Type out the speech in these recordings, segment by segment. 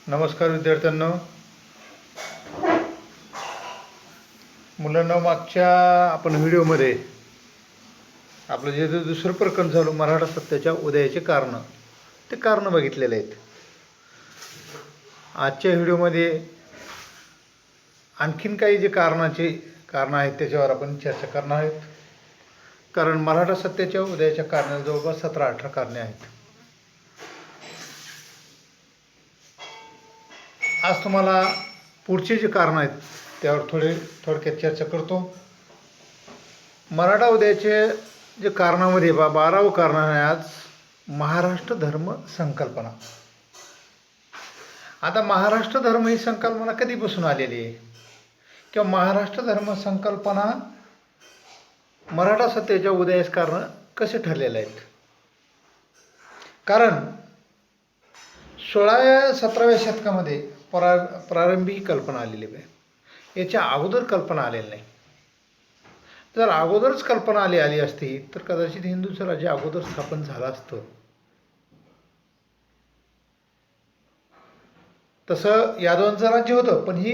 नमस्कार विद्यार्थ्यांनो. मुलांना मागच्या आपण व्हिडिओमध्ये आपलं जे दुसरं प्रकरण झालं मराठा सत्तेच्या उदयाचे कारण ते कारण बघितलेले आहेत. आजच्या व्हिडिओमध्ये आणखीन काही जे कारण आहेत त्याच्यावर आपण चर्चा करणार आहोत. कारण मराठा सत्तेच्या उदयाच्या कारणाला जवळपास 17-18 कारणे आहेत. आज तुम्हाला पुढचे जे कारण आहेत त्यावर थोडक्यात चर्चा करतो. मराठा उदयाचे जे कारणामध्ये 12वं कारण आहे आज महाराष्ट्र धर्म संकल्पना. आता महाराष्ट्र धर्म ही संकल्पना कधीपासून आलेली आहे किंवा महाराष्ट्र धर्म संकल्पना मराठा सत्तेच्या उदयास कारण कसे ठरलेले आहेत. कारण 16व्या-17व्या शतकामध्ये प्रारंभी कल्पना आलेली आहे. याच्या अगोदर कल्पना आलेली नाही. जर अगोदरच कल्पना आली असती तर कदाचित हिंदूचं राज्य अगोदर स्थापन झालं असतं. तसं यादवांचं राज्य होतं, पण ही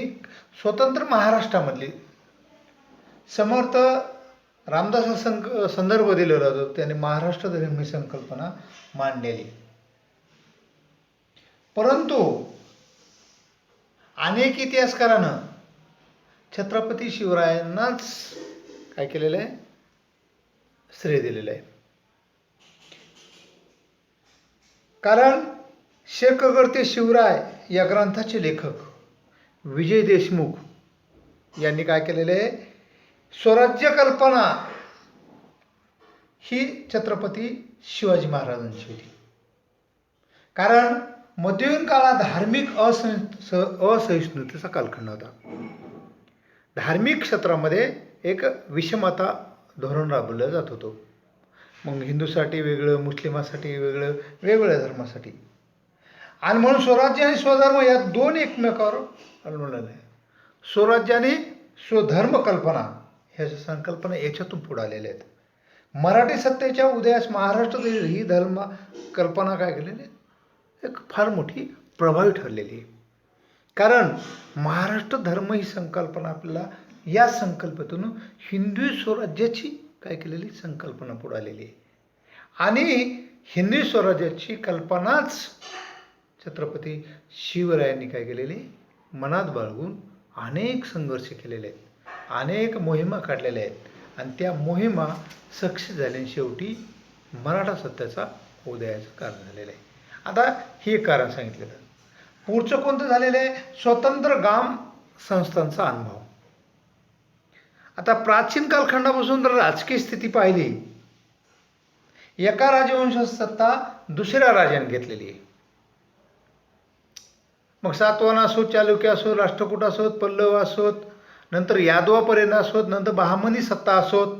स्वतंत्र महाराष्ट्रामधली समर्थ रामदासा संदर्भ दिलेला होता. त्याने महाराष्ट्र धर्म ही संकल्पना मांडलेली. परंतु अनेक इतिहासकारांना छत्रपती शिवरायांनाच काय केलेलं आहे, श्रेय दिलेलं आहे. कारण शेकगडते शिवराय या ग्रंथाचे लेखक विजय देशमुख यांनी काय केलेले आहे, स्वराज्य कल्पना ही छत्रपती शिवाजी महाराजांची होती. कारण मध्ययुगीन काळात धार्मिक असहिष्णुतेचा कालखंड होता. धार्मिक क्षेत्रामध्ये एक विषमता धोरण राबवलं जात होतं. मग हिंदूसाठी वेगळं, मुस्लिमासाठी वेगळं, वेगवेगळ्या धर्मासाठी. आणि म्हणून स्वराज्य आणि स्वधर्म या दोन एकमेकावर अवलंबून आहे. स्वराज्य आणि स्वधर्म कल्पना ह्या संकल्पना याच्यातून पुढे आलेल्या आहेत. मराठी सत्तेच्या उदयास महाराष्ट्र ही धर्म कल्पना काय केलेली आहे, एक फार मोठी प्रभावी ठरलेली आहे. कारण महाराष्ट्र धर्म ही संकल्पना आपल्याला या संकल्पनेतून हिंदू स्वराज्याची काय केलेली संकल्पना पुढे आलेली आहे. आणि हिंदू स्वराज्याची कल्पनाच छत्रपती शिवरायांनी काय केलेली मनात बाळगून अनेक संघर्ष केलेले आहेत, अनेक मोहिमा काढलेल्या आहेत. आणि त्या मोहिमा सक्सेस झाल्या. शेवटी मराठा सत्तेचा उदयाचं कारण झालेलं आहे. आता हे कारण सांगितलेलं. पुढचं कोणतं झालेलं आहे, स्वतंत्र ग्राम संस्थांचा अनुभव. आता प्राचीन कालखंडापासून जर राजकीय स्थिती पाहिली, एका राजवंशाची सत्ता दुसऱ्या राजाने घेतलेली आहे. मग सातवाहन असोत, चालुक्य असोत, राष्ट्रकूट असोत, पल्लव असोत, नंतर यादवापर्यंत असोत, नंतर बहामनी सत्ता असोत,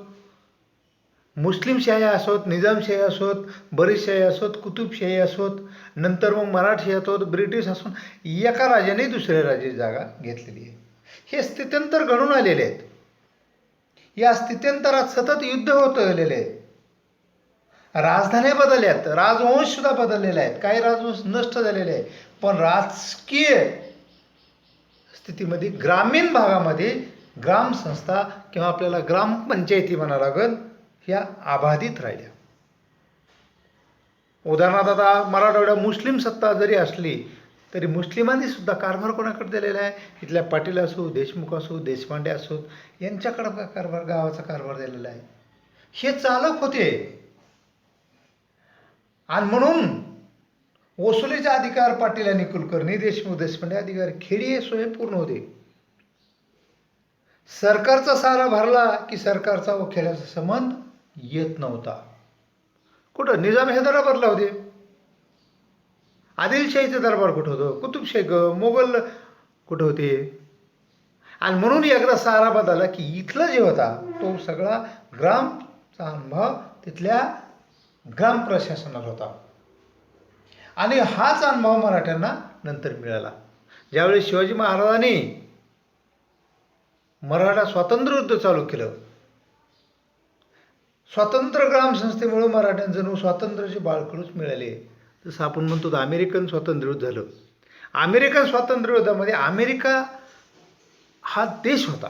मुस्लिमशाही असोत, निजामशाही असोत, बरीचशाही असोत, कुतुबशाही असोत, नंतर मग मराठी असोत, ब्रिटिश असोत, एका राजाने दुसऱ्या राजाची जागा घेतलेली आहे. हे स्थित्यंतर घडून आलेले आहेत. या स्थित्यंतरात सतत युद्ध होत गेलेले आहेत. राजधान्या बदलल्यात, राजवंश सुद्धा बदललेले आहेत, काही राजवंश नष्ट झालेले आहेत. पण राजकीय स्थितीमध्ये ग्रामीण भागामध्ये ग्रामसंस्था किंवा आपल्याला ग्रामपंचायती म्हणावं लागेल, ह्या अबाधित राहिल्या. उदाहरणार्थ आता मराठवाड्यात मुस्लिम सत्ता जरी असली तरी मुस्लिमांनी सुद्धा कारभार कोणाकडे दिलेला आहे, इथल्या पाटील असो, देशमुख असो, देशपांडे असोत, यांच्याकडे कारभार, गावाचा कारभार दिलेला आहे. हे चालक होते. आणि म्हणून वसुलीचा अधिकार पाटील आणि कुलकर्णी, देशमुख, देशपांडे अधिकारी, खेडी हे स्वयंपूर्ण होते. सरकारचा सारा भरला की सरकारचा व खेड्याचा संबंध येत नव्हता. कुठं निजाम हे दरबारला होते, आदिलशाहीचे दरबार कुठं होतं, कुतुबशाही मोगल कुठं होते. आणि म्हणून एकदा सारा बदलला की इथला जे होता तो सगळा ग्रामचा अनुभव तिथल्या ग्राम प्रशासनाला होता. आणि हाच अनुभव मराठ्यांना नंतर मिळाला. ज्यावेळी शिवाजी महाराजांनी मराठा स्वातंत्र्य युद्ध चालू केलं, स्वतंत्र ग्रामसंस्थेमुळे मराठ्यांचं स्वातंत्र्याचे बाळकडूच मिळाले. जसं आपण म्हणतो अमेरिकन स्वातंत्र्य युद्ध झालं. अमेरिकन स्वातंत्र्ययुद्धामध्ये अमेरिका हा देश होता,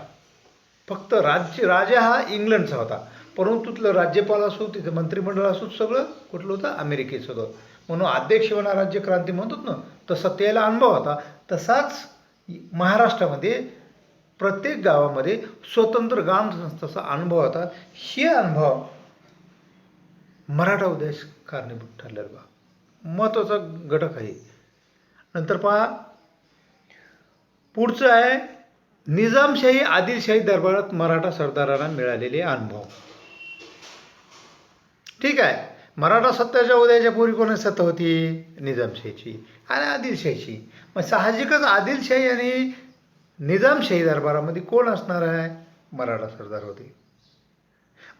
फक्त राजा हा इंग्लंडचा होता, परंतु तिथलं राज्यपाल असो, तिथं मंत्रिमंडळ असो, सगळं कुठलं होतं, अमेरिकेचं होतं. म्हणून अध्यक्ष म्हणा राज्यक्रांती म्हणतात ना, तसा त्याला अनुभव होता. तसाच महाराष्ट्रामध्ये प्रत्येक गावामध्ये स्वतंत्र ग्राम संस्थाचा अनुभव होता. हे अनुभव मराठा उदयास कारणीभूत ठरलेला बा, महत्त्वाचा घटक आहे. नंतर पहा, पुढचं आहे निजामशाही आदिलशाही दरबारात मराठा सरदारांना मिळालेले अनुभव. ठीक आहे, मराठा सत्ताच्या उदयाच्या पूर्वी कोणाची सत्ता होती? निजामशाहीची आणि आदिलशाहीची. मग साहजिकच आदिलशाही आणि निजामशाही दरबारामध्ये कोण असणार आहे? मराठा सरदार होते.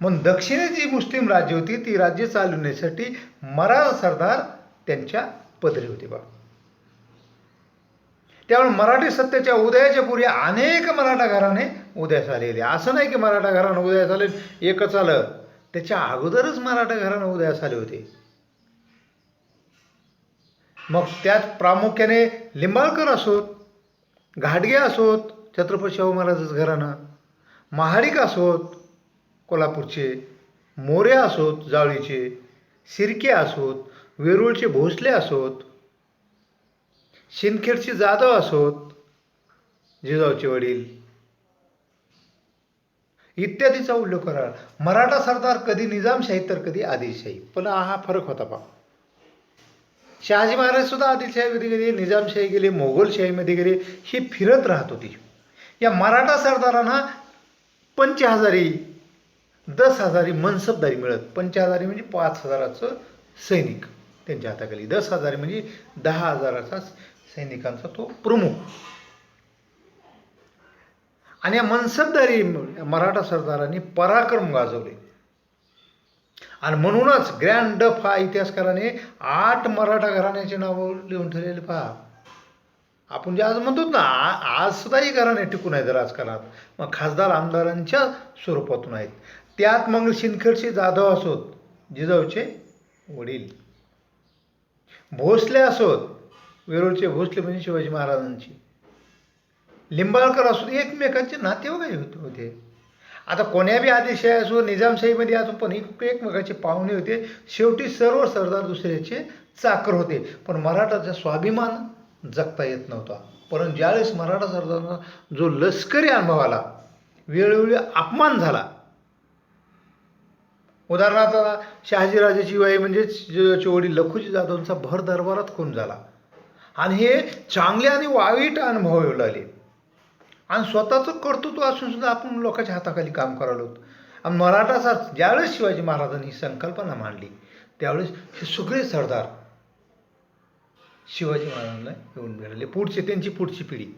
मग दक्षिणेची मुस्लिम राज्य होती, ती राज्य चालवण्यासाठी मराठा सरदार त्यांच्या पदरी होते बा. त्यामुळे मराठी सत्तेच्या उदयाच्या पूर्वी अनेक मराठा घराणे उदयास आलेले. असं नाही की मराठा घराणं उदयास आले एकच आलं, त्याच्या अगोदरच मराठा घराणं उदयास आले होते. मग त्यात प्रामुख्याने लिंबाळकर असोत, घाटगे असोत छत्रपती शाहू महाराजांचं घराणं, महाडिक असोत कोल्हापूरचे, मोरे असोत जावळीचे, शिर्के असोत, वेरूळचे भोसले असोत, शिंदखेडचे जाधव असोत जिजाऊचे वडील, इत्यादीचा उल्लेख करा. मराठा सरदार कधी निजामशाही तर कधी आदिलशाही, पण हा फरक होता पा. शहाजी महाराज सुद्धा आदिलशाहीमध्ये गेले, निजामशाही गेले, मोगलशाहीमध्ये गेले, हे फिरत राहत होती. या मराठा सरदारांना 50,000 10,000 मनसबदारी मिळत. 50,000 म्हणजे 5,000चं सैनिक त्यांच्या हाताखाली, 10,000 म्हणजे 10,000चा सैनिकांचा तो प्रमुख. आणि या मनसबदारी मराठा सरदारांनी पराक्रम गाजवले. आणि म्हणूनच ग्रँड डफ हा इतिहासकाराने 8 मराठा घराण्याचे नाव लिहून ठेवलेले पहा. आपण जे आज म्हणतो ना, आज सुद्धा ही घराणे टिकून आहेत राजकारणात, मग खासदार आमदारांच्या स्वरूपातून आहेत. त्यात मग शिंदखेडचे जाधव असोत जिजाऊचे वडील, भोसले असोत वेरूळचे भोसले म्हणजे शिवाजी महाराजांची, लिंबाळकर असोत एकमेकांचे नातेवाईक होते. आता कोण्या बी आदिलशाही असो निजामशाहीमध्ये असो, पण एकमेकाचे पाहुणे होते. शेवटी सर्व सरदार दुसऱ्याचे चाकर होते. पण मराठाचा स्वाभिमान जगता येत नव्हता. परंतु ज्यावेळेस मराठा सरदारांना जो लष्करी अनुभव आला, वेळोवेळी अपमान झाला. उदाहरणार्थ शहाजीराजाची वाई म्हणजे वडील लखुजी जाधवांचा भर दरबारात खून झाला. आणि हे चांगले आणि वाईट अनुभव येऊ लागले. आणि स्वतःचं कर्तृत्व असून सुद्धा आपण लोकांच्या हाताखाली काम करायला होतो. आणि मराठाचा ज्यावेळेस शिवाजी महाराजांनी ही संकल्पना मांडली, त्यावेळेस हे सगळे सरदार शिवाजी महाराजांना येऊन मिळाले, त्यांची पुढची पिढी.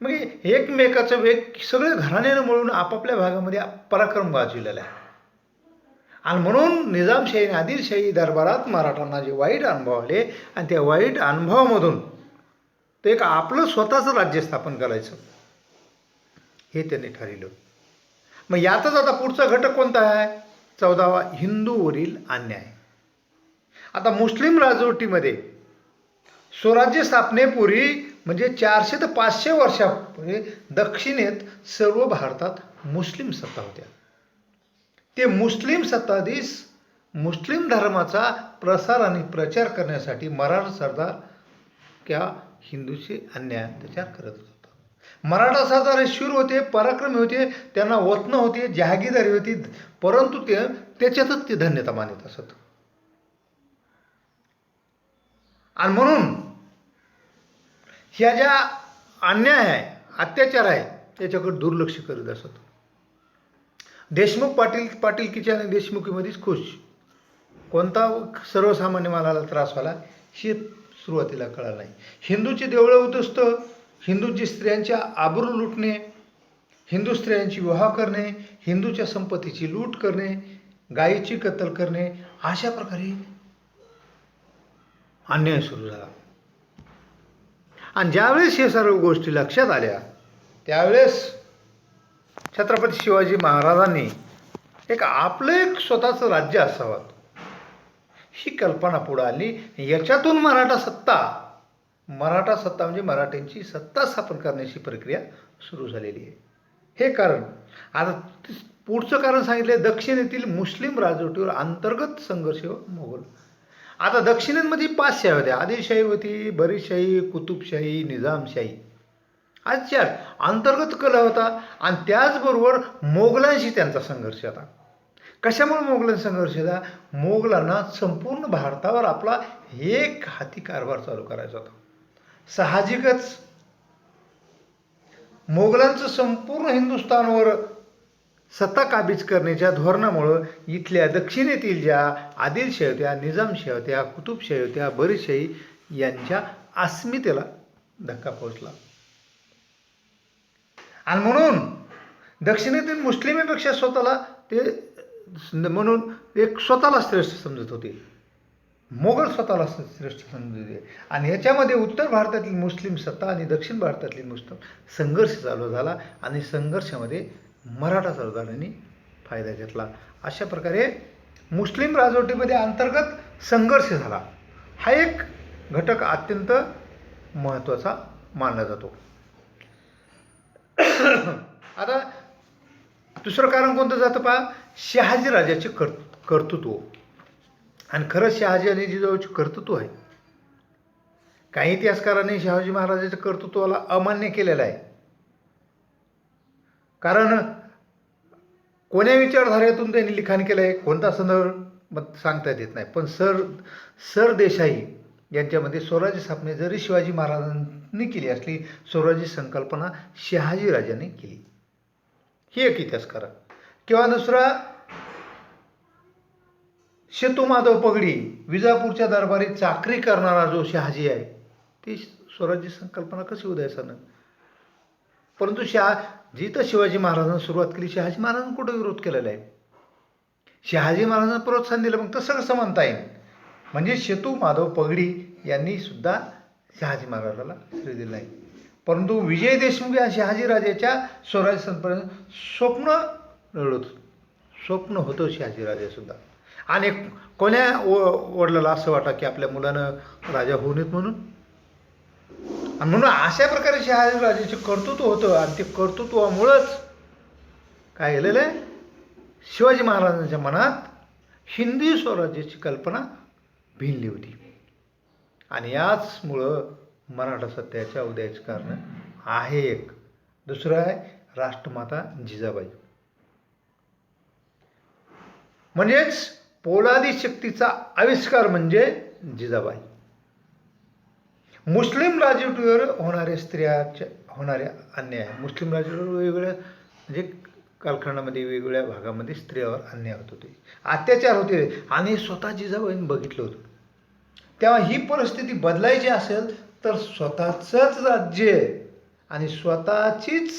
मग एकमेकाचं वेग सगळे घराण्यानं मिळून आपापल्या भागामध्ये पराक्रम गाजविलेला आहे. आणि म्हणून निजामशाही आणि आदिलशाही दरबारात मराठांना जे वाईट अनुभव आले, आणि त्या वाईट अनुभवामधून ते एक आपलं स्वतःचं राज्य स्थापन करायचं हे त्यांनी ठरवलं. मग यातच आता पुढचा घटक कोणता आहे? 14वा हिंदूवरील अन्याय. आता मुस्लिम राजवटीमध्ये स्वराज्य स्थापनेपूर्वी म्हणजे 400 ते 500 वर्षापूर्वी दक्षिणेत सर्व भारतात मुस्लिम सत्ता होत्या. ते मुस्लिम सत्ताधीश मुस्लिम धर्माचा प्रसार आणि प्रचार करण्यासाठी मराठा सरदार त्या हिंदूचे अन्याय अत्याचार करत होता. मराठा सरदार हे शूर होते, पराक्रमी होते, त्यांना वतनं होते, जहागीरदारी होती, परंतु त्याच्यातच ते धन्यता मानत असत. आणि म्हणून ह्या ज्या अन्याय आहे, अत्याचार आहे, त्याच्याकडे दुर्लक्ष करत असत. देशमुख पाटीलकीच्या आणि देशमुखीमध्येच खुश. कोणता सर्वसामान्य मालाला त्रास व्हायला हे सुरुवातीला कळालं नाही. हिंदूची देवळं उद्ध्वस्त, हिंदूची स्त्रियांच्या आबरू लुटणे, हिंदू स्त्रियांची विवाह करणे, हिंदूच्या संपत्तीची लूट करणे, गायीची कत्तल करणे, अशा प्रकारे अन्याय सुरू झाला. आणि ज्यावेळेस हे सर्व गोष्टी लक्षात आल्या, त्यावेळेस छत्रपती शिवाजी महाराजांनी आपलं एक स्वतःचं राज्य असावं ही कल्पना पुढे आली. याच्यातून मराठा सत्ता म्हणजे मराठ्यांची सत्ता स्थापन करण्याची प्रक्रिया सुरू झालेली आहे. हे कारण. आता पुढचं कारण सांगितलं दक्षिणेतील मुस्लिम राजवटीवर अंतर्गत संघर्ष व मोगल. आता दक्षिणेमध्ये 5 शाही होत्या. आदिलशाही होती, बरीशाही, कुतुबशाही, निजामशाही. आज 4 अंतर्गत कलह होता आणि त्याचबरोबर मोगलांशी त्यांचा संघर्ष होता. कशामुळे मोगलांचा संघर्ष होता? मोगलांना संपूर्ण भारतावर आपला एक हाती कारभार चालू करायचा होता. साहजिकच मोगलांचं संपूर्ण हिंदुस्थानवर सत्ता काबीज करण्याच्या धोरणामुळं इथल्या दक्षिणेतील ज्या आदिलशाही होत्या, निजामशाही होत्या, कुतुबशाही होत्या, बरीशाही यांच्या अस्मितेला धक्का पोहोचला. आणि म्हणून दक्षिणेतील मुस्लिमेपेक्षा स्वतःला ते म्हणून एक स्वतःला श्रेष्ठ समजत होते. मोगल स्वतःला श्रेष्ठ समजत होते. आणि ह्याच्यामध्ये उत्तर भारतातील मुस्लिम सत्ता आणि दक्षिण भारतातील मुस्लिम संघर्ष चालू झाला आणि संघर्षामध्ये मराठा सरदारांनी फायदा घेतला. अशा प्रकारे मुस्लिम राजवटीमध्ये अंतर्गत संघर्ष झाला. हा एक घटक अत्यंत महत्त्वाचा मानला जातो. आता दुसरं कारण कोणतं जातं पहा, शहाजी राजाचे कर्तृत्व. आणि खरंच शहाजी आणि जिजाऊचे कर्तृत्व आहे. काही इतिहासकारांनी शहाजी महाराजाच्या कर्तृत्वाला अमान्य केलेलं आहे. कारण कोण्या विचारधारेतून त्यांनी लिखाण केलं आहे, कोणता संदर्भ सांगता येत नाही. पण सरदेसाई यांच्यामध्ये स्वराज्य स्थापने जरी शिवाजी महाराजांनी केली असली, स्वराज्य संकल्पना शहाजी राजांनी केली. ही एक इतिहासकार. किंवा दुसरा सेतुमाधव पगडी, विजापूरच्या दरबारी चाकरी करणारा जो शहाजी आहे, ती स्वराज्य संकल्पना कशी उदयास आणेल? परंतु जिथं शिवाजी महाराजांनी सुरुवात केली, शहाजी महाराजांनी कुठं विरोध केलेला आहे? शहाजी महाराजांना प्रोत्साहन दिलं, मग तसं कसं म्हणता येईल? म्हणजे सेतुमाधव पगडी यांनी सुद्धा शहाजी महाराजाला श्रेय दिलं नाही. परंतु विजय देशमुख या शहाजी राजाच्या स्वराज्य संकल्पना स्वप्न होतं शहाजी राजासुद्धा. आणि कोण्या वडिलाला असं वाटा की आपल्या मुलानं राजा होऊ नयेत म्हणून? आणि म्हणून अशा प्रकारे शहाजी राजाचे कर्तृत्व होतं. आणि ते कर्तृत्वामुळंच काय झालेलं आहे, शिवाजी महाराजांच्या मनात हिंदी स्वराज्याची कल्पना भिनली होती. आणि याचमुळं मराठा सत्तेच्या उदयाचे कारण आहे एक. दुसरं आहे राष्ट्रमाता जिजाबाई. म्हणजेच पोलादी शक्तीचा आविष्कार म्हणजे जिजाबाई. मुस्लिम राजवटीवर होणाऱ्या अन्याय. मुस्लिम राजवटीवर वेगवेगळ्या म्हणजे कालखंडामध्ये वेगवेगळ्या भागामध्ये स्त्रियावर अन्याय होत होते, अत्याचार होते. आणि स्वतः जिजाबाईंनी बघितलं होतं. तेव्हा ही परिस्थिती बदलायची असेल तर स्वतःचंच राज्य आणि स्वतःचीच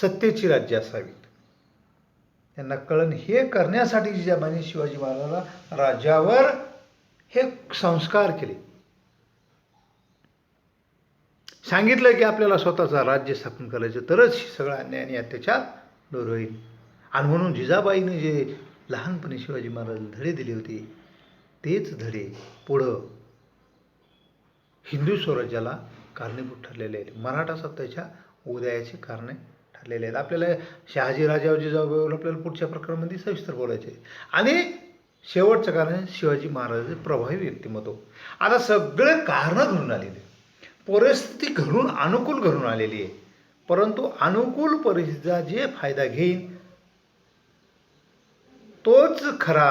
सत्तेची राज्य असावीत त्यांना कळण. हे करण्यासाठी जिजाबाईंनी शिवाजी महाराजाला राज्यावर हे संस्कार केले. सांगितलं की आपल्याला स्वतःचा राज्य स्थापन करायचं, तरच सगळा अन्याय आणि अत्याचार दूर होईल. आणि म्हणून जिजाबाईने जे लहानपणी शिवाजी महाराजांना धडे दिले होते, तेच धडे पुढं हिंदू स्वराज्याला कारणीभूत ठरलेले आहेत. मराठा सत्तेच्या उदयाचे कारणे ठरलेले आहेत. आपल्याला शहाजी राजावर जिजाबाईवर आपल्याला पुढच्या प्रकरणामध्ये सविस्तर बोलायचे. आणि शेवटचं कारण शिवाजी महाराजांचे प्रभावी व्यक्तिमत्व. आता सगळे कारणं घडून आलेली, परिस्थिती अनुकूल घडून आलेली आहे. परंतु अनुकूल परिस्थितीचा जे फायदा घेईन तोच खरा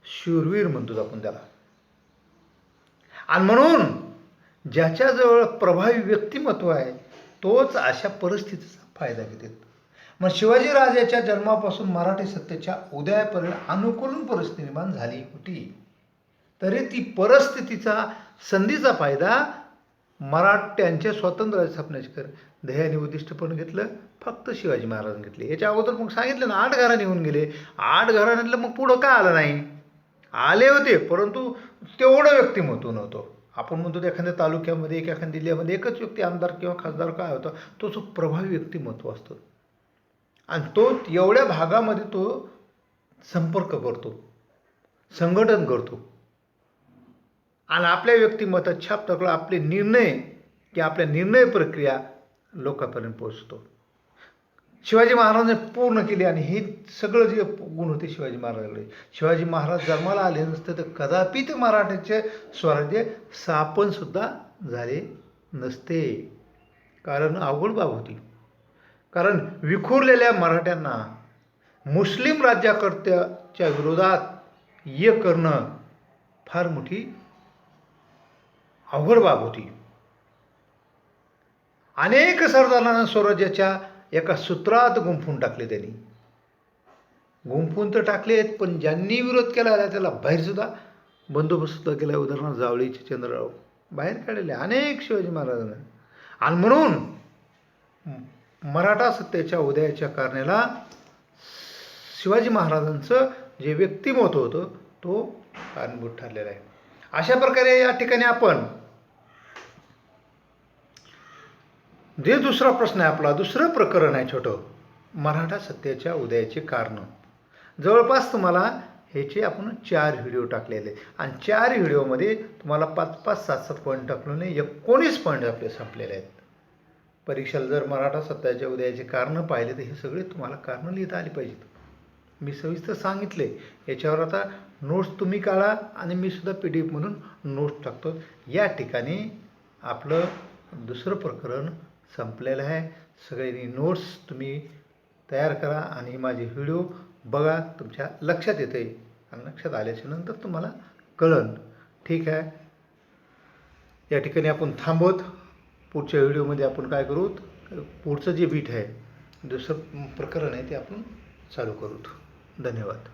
शूरवीर म्हणतो आपण त्याला. आणि म्हणून ज्याच्याजवळ प्रभावी व्यक्तिमत्व आहे तोच अशा परिस्थितीचा फायदा घेते. मग शिवाजी राजाच्या जन्मापासून मराठी सत्तेच्या उदयापर्यंत अनुकूल परिस्थिती निर्माण झाली होती, तरी ती परिस्थितीचा संधीचा फायदा मराठ्यांच्या स्वातंत्र्य स्थापनेचे ध्येय आणि उद्दिष्ट पण घेतलं फक्त शिवाजी महाराजांनी घेतले. याच्या अगोदर मग सांगितलं ना, 8 घराणे निघून गेले. 8 घराण्यातलं मग पुढं का आलं नाही? आले होते, परंतु तेवढं व्यक्तिमत्व नव्हतं. आपण म्हणतो एखाद्या तालुक्यामध्ये एखाद्या जिल्ह्यामध्ये एकच व्यक्ती आमदार किंवा खासदार काय होता, तो प्रभावी व्यक्तिमत्व असतं. आणि तो एवढ्या भागामध्ये तो संपर्क करतो, संघटन करतो आणि आपल्या व्यक्तिमत्वात छाप टाकला, आपले निर्णय की आपल्या निर्णय प्रक्रिया लोकांपर्यंत पोहोचतो. शिवाजी महाराजांनी पूर्ण केले आणि हे सगळं जे गुण होते शिवाजी महाराजांकडे. शिवाजी महाराज जन्माला आले नसते तर कदापि ते मराठ्याचे स्वराज्य स्थापन सुद्धा झाले नसते. कारण अवघड बाब होती. कारण विखुरलेल्या मराठ्यांना मुस्लिम राज्यकर्त्याच्या विरोधात एक करणं फार मोठी अवघड बाब होती. अनेक सरदारांना स्वराज्याच्या एका सूत्रात गुंफून टाकले त्यांनी. गुंफून तर टाकलेत, पण ज्यांनी विरोध केला त्याला बाहेरसुद्धा बंदोबस्त सुद्धा केला. उदाहरणार्थ जावळीचे चंद्रराव बाहेर काढलेले अनेक शिवाजी महाराजांना. आणि म्हणून मराठा सत्तेच्या उदयाच्या कारणाला शिवाजी महाराजांचं जे व्यक्तिमत्व होतं तो कारणीभूत ठरलेला आहे. अशा प्रकारे या ठिकाणी आपण जे दुसरा प्रश्न आहे आपला, दुसरं प्रकरण आहे छोटं, मराठा सत्तेच्या उदयाचे कारण. जवळपास तुम्हाला ह्याचे आपण 4 व्हिडिओ टाकलेले आणि 4 व्हिडिओमध्ये तुम्हाला 5-5, 7-7 पॉईंट टाकले, 19 पॉईंट आपले संपलेले आहेत. परीक्षेला जर मराठा सत्तेच्या उदयाचे कारण पाहिले तर हे सगळे तुम्हाला कारण लिहिता आली पाहिजेत. मी सविस्तर सांगितले. याच्यावर आता नोट्स तुम्ही काढा आणि मी सुद्धा PDF म्हणून नोट्स टाकतो. या ठिकाणी आपलं दुसरं प्रकरण संपलेलं आहे. सगळ्यांनी नोट्स तुम्ही तयार करा आणि माझे व्हिडिओ बघा. तुमच्या लक्षात येते आणि लक्षात आल्याच्या नंतर तुम्हाला कळन. ठीक आहे. या ठिकाणी आपण थांबवत पुढच्या व्हिडिओमध्ये आपण काय करू, पुढचं जे बीट आहे दुसरं प्रकरण आहे ते आपण चालू करू. धन्यवाद.